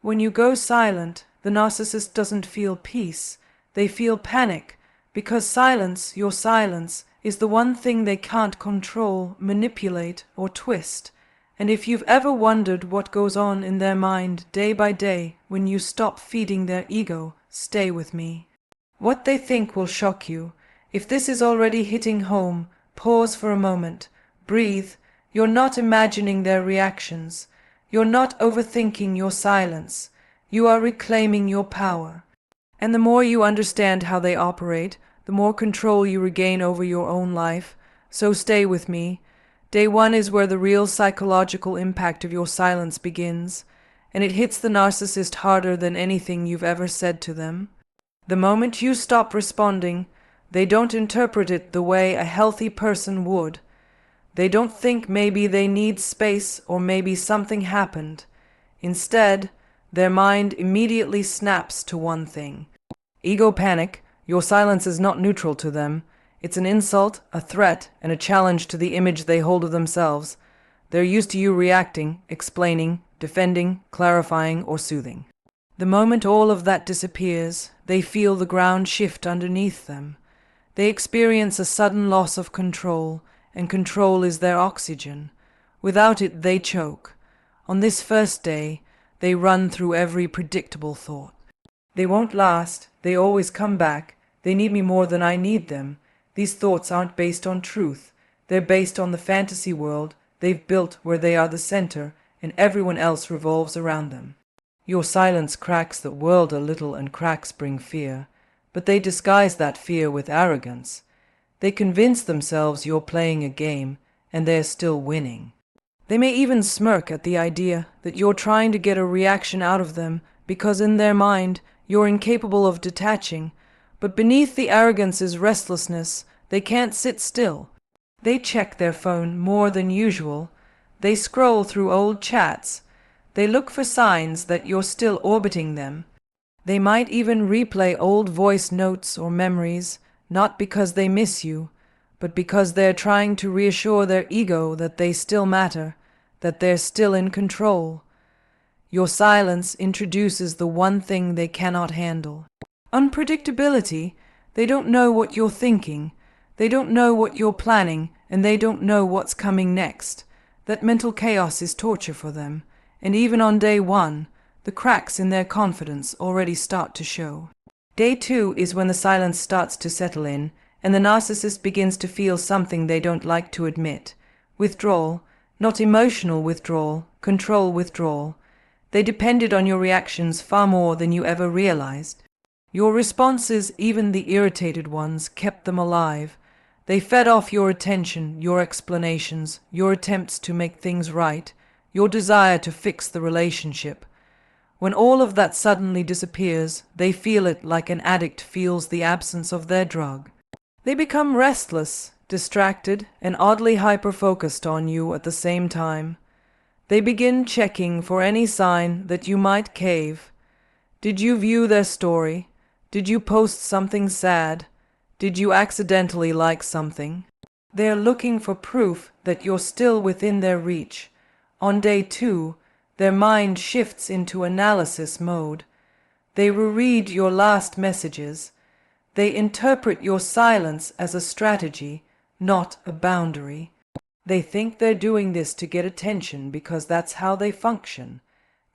When you go silent, the narcissist doesn't feel peace. They feel panic, because silence, your silence, is the one thing they can't control, manipulate, or twist. And if you've ever wondered what goes on in their mind day by day when you stop feeding their ego, stay with me. What they think will shock you. If this is already hitting home, pause for a moment. Breathe. You're not imagining their reactions. You're not overthinking your silence. You are reclaiming your power. And the more you understand how they operate, the more control you regain over your own life. So stay with me. Day 1 is where the real psychological impact of your silence begins, and it hits the narcissist harder than anything you've ever said to them. The moment you stop responding, they don't interpret it the way a healthy person would. They don't think maybe they need space or maybe something happened. Instead, their mind immediately snaps to one thing. Ego panic. Your silence is not neutral to them. It's an insult, a threat, and a challenge to the image they hold of themselves. They're used to you reacting, explaining, defending, clarifying, or soothing. The moment all of that disappears, they feel the ground shift underneath them. They experience a sudden loss of control, and control is their oxygen. Without it, they choke. On this first day, they run through every predictable thought. They won't last. They always come back. They need me more than I need them. These thoughts aren't based on truth. They're based on the fantasy world they've built where they are the center and everyone else revolves around them. Your silence cracks the world a little, and cracks bring fear. But they disguise that fear with arrogance. They convince themselves you're playing a game, and they're still winning. They may even smirk at the idea that you're trying to get a reaction out of them because in their mind you're incapable of detaching. But beneath the arrogance is restlessness. They can't sit still. They check their phone more than usual. They scroll through old chats. They look for signs that you're still orbiting them. They might even replay old voice notes or memories, not because they miss you, but because they're trying to reassure their ego that they still matter, that they're still in control. Your silence introduces the one thing they cannot handle. Unpredictability. They don't know what you're thinking. They don't know what you're planning, and they don't know what's coming next. That mental chaos is torture for them, and even on day 1, the cracks in their confidence already start to show. Day 2 is when the silence starts to settle in, and the narcissist begins to feel something they don't like to admit. Withdrawal, not emotional withdrawal, control withdrawal. They depended on your reactions far more than you ever realized. Your responses, even the irritated ones, kept them alive. They fed off your attention, your explanations, your attempts to make things right, your desire to fix the relationship. When all of that suddenly disappears, they feel it like an addict feels the absence of their drug. They become restless, distracted, and oddly hyper-focused on you at the same time. They begin checking for any sign that you might cave. Did you view their story? Did you post something sad? Did you accidentally like something? They're looking for proof that you're still within their reach. On day 2, their mind shifts into analysis mode. They reread your last messages. They interpret your silence as a strategy, not a boundary. They think they're doing this to get attention because that's how they function.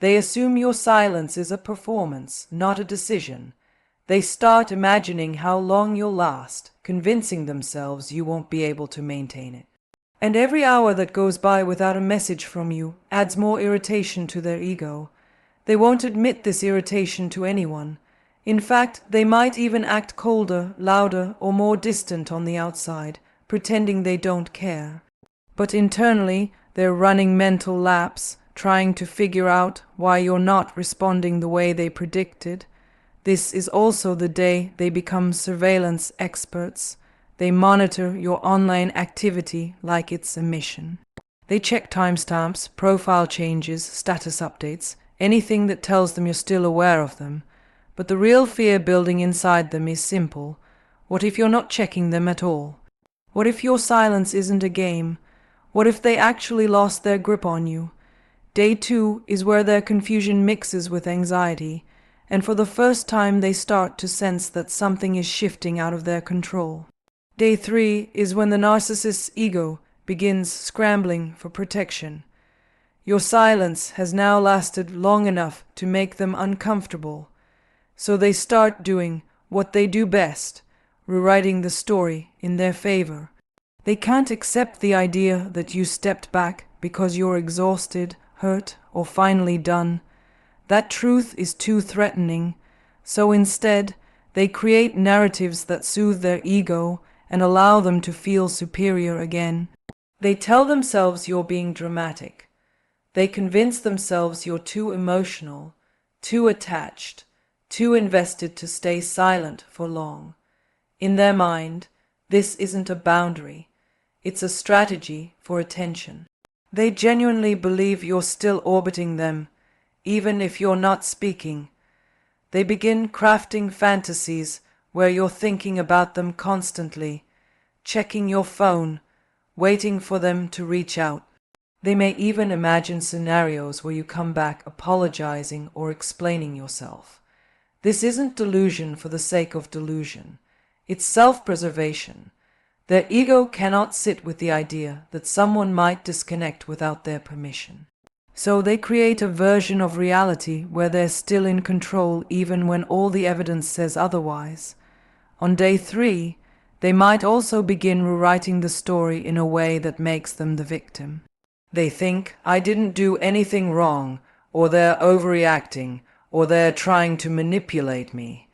They assume your silence is a performance, not a decision. They start imagining how long you'll last, convincing themselves you won't be able to maintain it. And every hour that goes by without a message from you adds more irritation to their ego. They won't admit this irritation to anyone. In fact, they might even act colder, louder, or more distant on the outside, pretending they don't care. But internally, they're running mental laps, trying to figure out why you're not responding the way they predicted. This is also the day they become surveillance experts. They monitor your online activity like it's a mission. They check timestamps, profile changes, status updates, anything that tells them you're still aware of them. But the real fear building inside them is simple. What if you're not checking them at all? What if your silence isn't a game? What if they actually lost their grip on you? Day 2 is where their confusion mixes with anxiety, and for the first time they start to sense that something is shifting out of their control. Day 3 is when the narcissist's ego begins scrambling for protection. Your silence has now lasted long enough to make them uncomfortable, so they start doing what they do best, rewriting the story in their favor. They can't accept the idea that you stepped back because you're exhausted, hurt, or finally done. That truth is too threatening, so instead, they create narratives that soothe their ego and allow them to feel superior again. They tell themselves you're being dramatic. They convince themselves you're too emotional, too attached, too invested to stay silent for long. In their mind, this isn't a boundary. It's a strategy for attention. They genuinely believe you're still orbiting them, even if you're not speaking. They begin crafting fantasies where you're thinking about them constantly, checking your phone, waiting for them to reach out. They may even imagine scenarios where you come back apologizing or explaining yourself. This isn't delusion for the sake of delusion. It's self-preservation. Their ego cannot sit with the idea that someone might disconnect without their permission. So they create a version of reality where they're still in control even when all the evidence says otherwise. On day 3, they might also begin rewriting the story in a way that makes them the victim. They think, I didn't do anything wrong, or they're overreacting, or they're trying to manipulate me.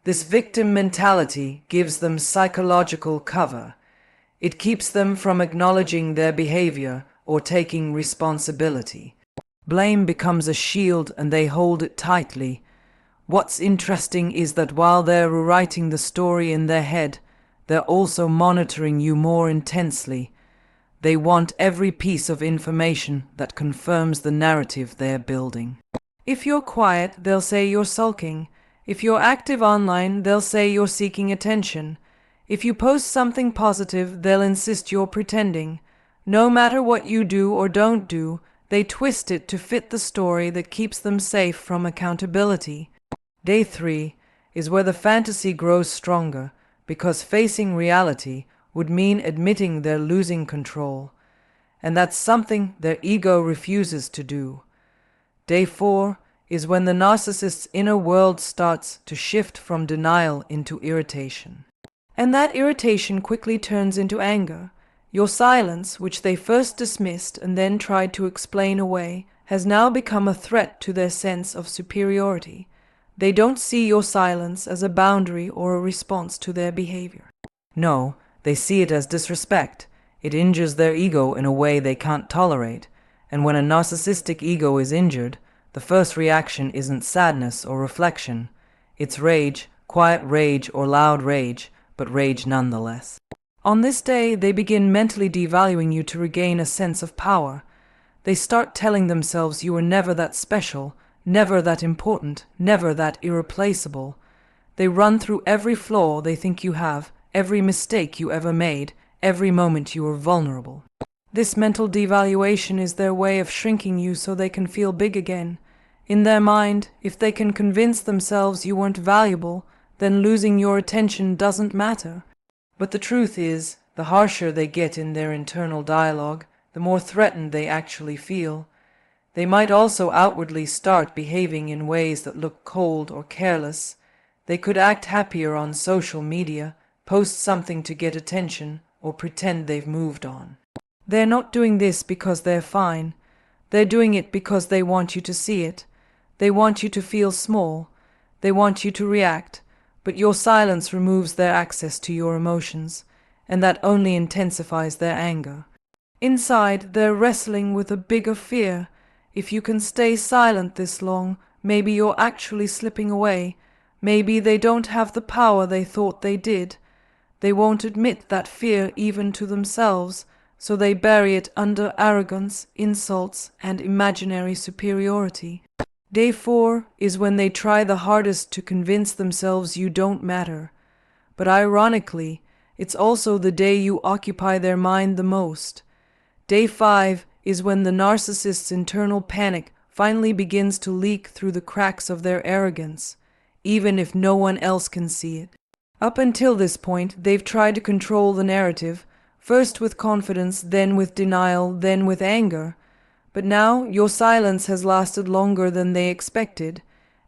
This victim mentality gives them psychological cover. It keeps them from acknowledging their behavior or taking responsibility. Blame becomes a shield and they hold it tightly. What's interesting is that while they're rewriting the story in their head, they're also monitoring you more intensely. They want every piece of information that confirms the narrative they're building. If you're quiet, they'll say you're sulking. If you're active online, they'll say you're seeking attention. If you post something positive, they'll insist you're pretending. No matter what you do or don't do, they twist it to fit the story that keeps them safe from accountability. Day 3 is where the fantasy grows stronger, because facing reality would mean admitting they're losing control, and that's something their ego refuses to do. Day 4 is when the narcissist's inner world starts to shift from denial into irritation. And that irritation quickly turns into anger. Your silence, which they first dismissed and then tried to explain away, has now become a threat to their sense of superiority. They don't see your silence as a boundary or a response to their behavior. No, they see it as disrespect. It injures their ego in a way they can't tolerate. And when a narcissistic ego is injured, the first reaction isn't sadness or reflection. It's rage, quiet rage or loud rage, but rage nonetheless. On this day, they begin mentally devaluing you to regain a sense of power. They start telling themselves you were never that special, never that important, never that irreplaceable. They run through every flaw they think you have, every mistake you ever made, every moment you were vulnerable. This mental devaluation is their way of shrinking you so they can feel big again. In their mind, if they can convince themselves you weren't valuable, then losing your attention doesn't matter. But the truth is, the harsher they get in their internal dialogue, the more threatened they actually feel. They might also outwardly start behaving in ways that look cold or careless. They could act happier on social media, post something to get attention, or pretend they've moved on. They're not doing this because they're fine. They're doing it because they want you to see it. They want you to feel small. They want you to react. But your silence removes their access to your emotions, and that only intensifies their anger. Inside, they're wrestling with a bigger fear. If you can stay silent this long, maybe you're actually slipping away. Maybe they don't have the power they thought they did. They won't admit that fear even to themselves, so they bury it under arrogance, insults, and imaginary superiority. Day 4 is when they try the hardest to convince themselves you don't matter. But ironically, it's also the day you occupy their mind the most. Day 5 is when the narcissist's internal panic finally begins to leak through the cracks of their arrogance, even if no one else can see it. Up until this point, they've tried to control the narrative, first with confidence, then with denial, then with anger. But now your silence has lasted longer than they expected,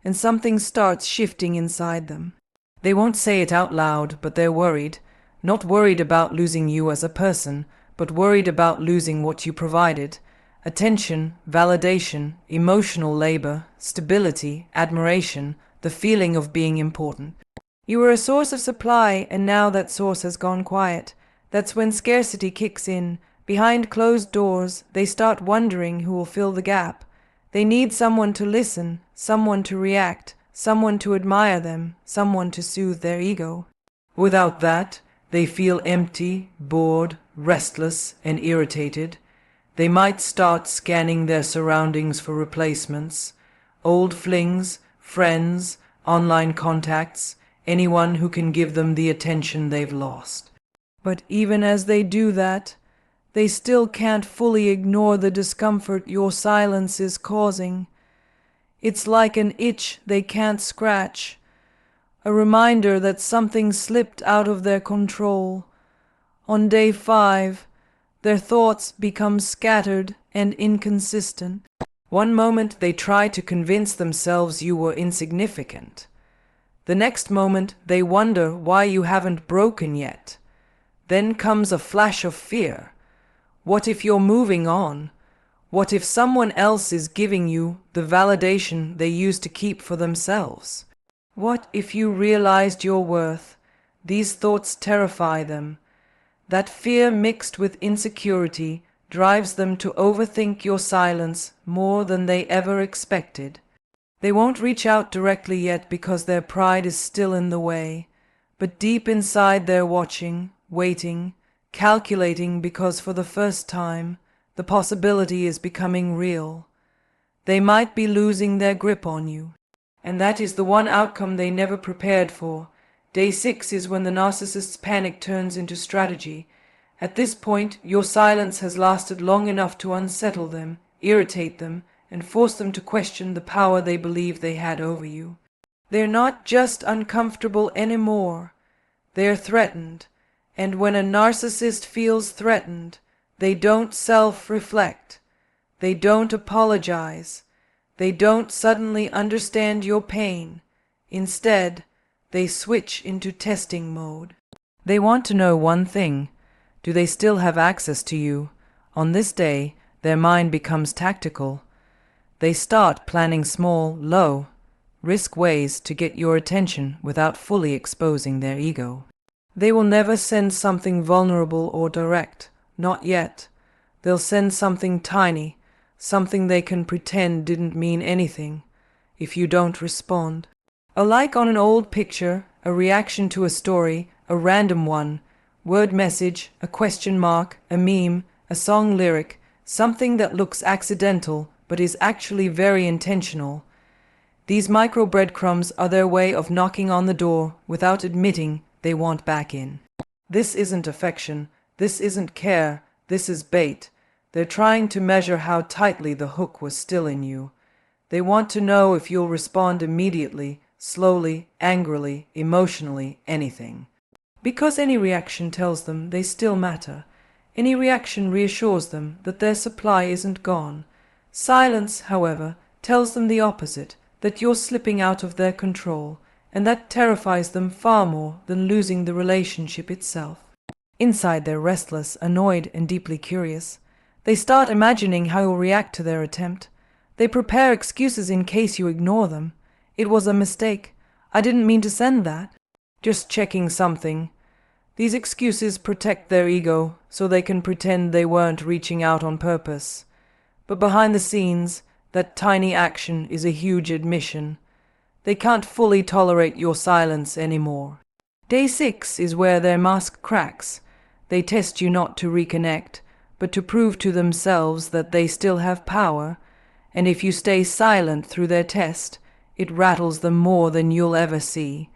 and something starts shifting inside them. They won't say it out loud, but they're worried. Not worried about losing you as a person, but worried about losing what you provided. Attention, validation, emotional labor, stability, admiration, the feeling of being important. You were a source of supply, and now that source has gone quiet. That's when scarcity kicks in. Behind closed doors, they start wondering who will fill the gap. They need someone to listen, someone to react, someone to admire them, someone to soothe their ego. Without that, they feel empty, bored, restless, and irritated. They might start scanning their surroundings for replacements, old flings, friends, online contacts, anyone who can give them the attention they've lost. But even as they do that, they still can't fully ignore the discomfort your silence is causing. It's like an itch they can't scratch, a reminder that something slipped out of their control. On day 5, their thoughts become scattered and inconsistent. One moment they try to convince themselves you were insignificant. The next moment they wonder why you haven't broken yet. Then comes a flash of fear. What if you're moving on? What if someone else is giving you the validation they used to keep for themselves? What if you realized your worth? These thoughts terrify them. That fear mixed with insecurity drives them to overthink your silence more than they ever expected. They won't reach out directly yet because their pride is still in the way, but deep inside they're watching, waiting, calculating, because for the first time, the possibility is becoming real. They might be losing their grip on you. And that is the one outcome they never prepared for. Day 6 is when the narcissist's panic turns into strategy. At this point, your silence has lasted long enough to unsettle them, irritate them, and force them to question the power they believe they had over you. They're not just uncomfortable anymore. They're threatened. And when a narcissist feels threatened, they don't self-reflect. They don't apologize. They don't suddenly understand your pain. Instead, they switch into testing mode. They want to know one thing. Do they still have access to you? On this day, their mind becomes tactical. They start planning small, low-risk ways to get your attention without fully exposing their ego. They will never send something vulnerable or direct. Not yet. They'll send something tiny, something they can pretend didn't mean anything, if you don't respond. A like on an old picture, a reaction to a story, a random one, word message, a question mark, a meme, a song lyric, something that looks accidental but is actually very intentional. These micro breadcrumbs are their way of knocking on the door without admitting they want back in. This isn't affection, this isn't care, this is bait. They're trying to measure how tightly the hook was still in you. They want to know if you'll respond immediately, slowly, angrily, emotionally, anything. Because any reaction tells them they still matter. Any reaction reassures them that their supply isn't gone. Silence, however, tells them the opposite, that you're slipping out of their control, and that terrifies them far more than losing the relationship itself. Inside they're restless, annoyed, and deeply curious. They start imagining how you'll react to their attempt. They prepare excuses in case you ignore them. It was a mistake. I didn't mean to send that. Just checking something. These excuses protect their ego, so they can pretend they weren't reaching out on purpose. But behind the scenes, that tiny action is a huge admission. They can't fully tolerate your silence anymore. Day 6 is where their mask cracks. They test you not to reconnect, but to prove to themselves that they still have power, and if you stay silent through their test, it rattles them more than you'll ever see.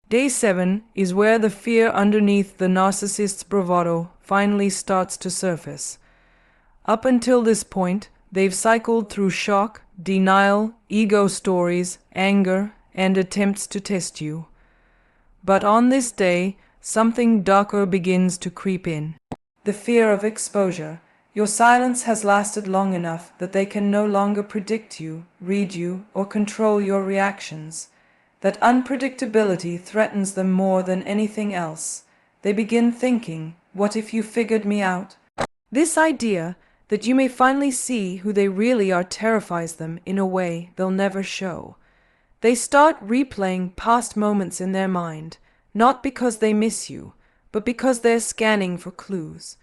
Day 7 is where the fear underneath the narcissist's bravado finally starts to surface. Up until this point, they've cycled through shock, denial, ego stories, anger, and attempts to test you. But on this day, something darker begins to creep in. The fear of exposure. Your silence has lasted long enough that they can no longer predict you, read you, or control your reactions. That unpredictability threatens them more than anything else. They begin thinking, what if you figured me out? This idea that you may finally see who they really are terrifies them in a way they'll never show. They start replaying past moments in their mind, not because they miss you, but because they're scanning for clues.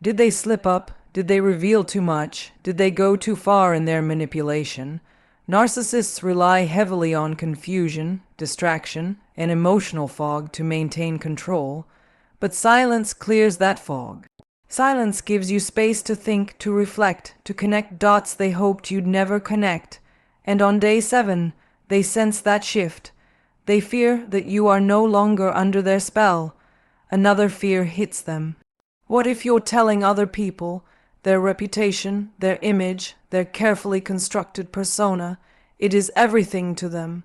Did they slip up? Did they reveal too much? Did they go too far in their manipulation? Narcissists rely heavily on confusion, distraction, and emotional fog to maintain control, but silence clears that fog. Silence gives you space to think, to reflect, to connect dots they hoped you'd never connect. And on day 7, they sense that shift. They fear that you are no longer under their spell. Another fear hits them. What if you're telling other people, their reputation, their image, their carefully constructed persona, it is everything to them?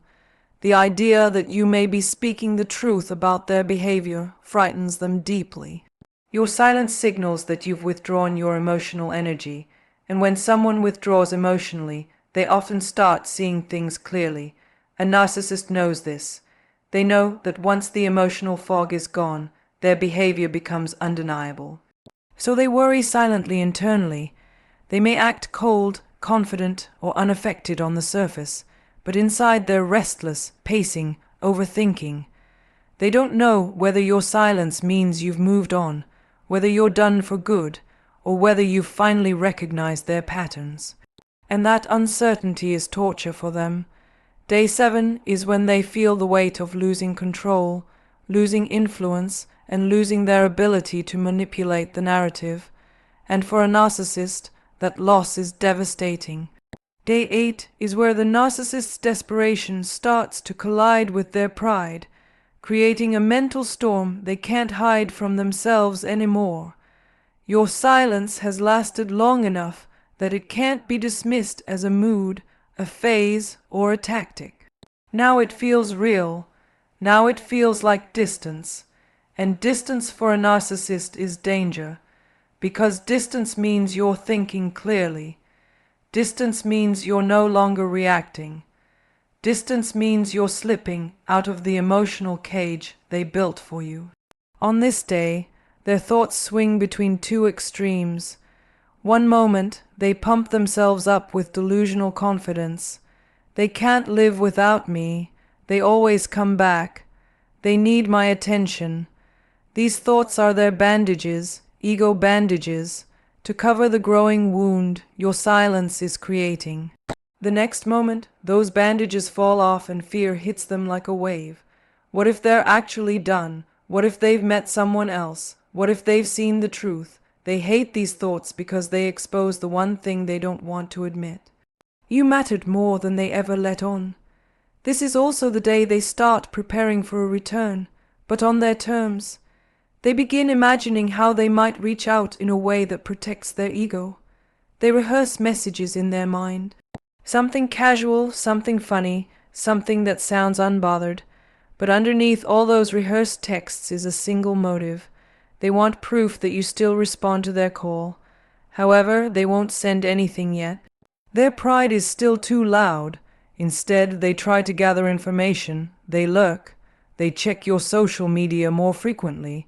The idea that you may be speaking the truth about their behavior frightens them deeply. Your silence signals that you've withdrawn your emotional energy, and when someone withdraws emotionally, they often start seeing things clearly. A narcissist knows this. They know that once the emotional fog is gone, their behavior becomes undeniable. So they worry silently internally. They may act cold, confident, or unaffected on the surface, but inside they're restless, pacing, overthinking. They don't know whether your silence means you've moved on, whether you're done for good, or whether you've finally recognized their patterns. And that uncertainty is torture for them. Day 7 is when they feel the weight of losing control, losing influence, and losing their ability to manipulate the narrative. And for a narcissist, that loss is devastating. Day 8 is where the narcissist's desperation starts to collide with their pride, creating a mental storm they can't hide from themselves anymore. Your silence has lasted long enough that it can't be dismissed as a mood, a phase, or a tactic. Now it feels real. Now it feels like distance. And distance for a narcissist is danger, because distance means you're thinking clearly. Distance means you're no longer reacting. Distance means you're slipping out of the emotional cage they built for you. On this day, their thoughts swing between two extremes. One moment, they pump themselves up with delusional confidence. They can't live without me. They always come back. They need my attention. These thoughts are their bandages, ego bandages, to cover the growing wound your silence is creating. The next moment, those bandages fall off and fear hits them like a wave. What if they're actually done? What if they've met someone else? What if they've seen the truth? They hate these thoughts because they expose the one thing they don't want to admit. You mattered more than they ever let on. This is also the day they start preparing for a return, but on their terms. They begin imagining how they might reach out in a way that protects their ego. They rehearse messages in their mind. Something casual, something funny, something that sounds unbothered. But underneath all those rehearsed texts is a single motive. They want proof that you still respond to their call. However, they won't send anything yet. Their pride is still too loud. Instead, they try to gather information. They lurk. They check your social media more frequently.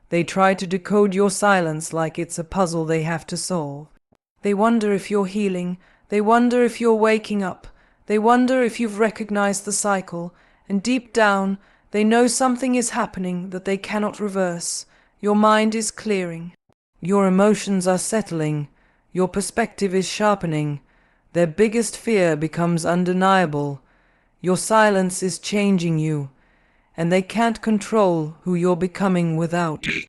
They try to decode your silence like it's a puzzle they have to solve. They wonder if you're healing. They wonder if you're waking up. They wonder if you've recognized the cycle. And deep down, they know something is happening that they cannot reverse. Your mind is clearing. Your emotions are settling. Your perspective is sharpening. Their biggest fear becomes undeniable. Your silence is changing you, and they can't control who you're becoming without.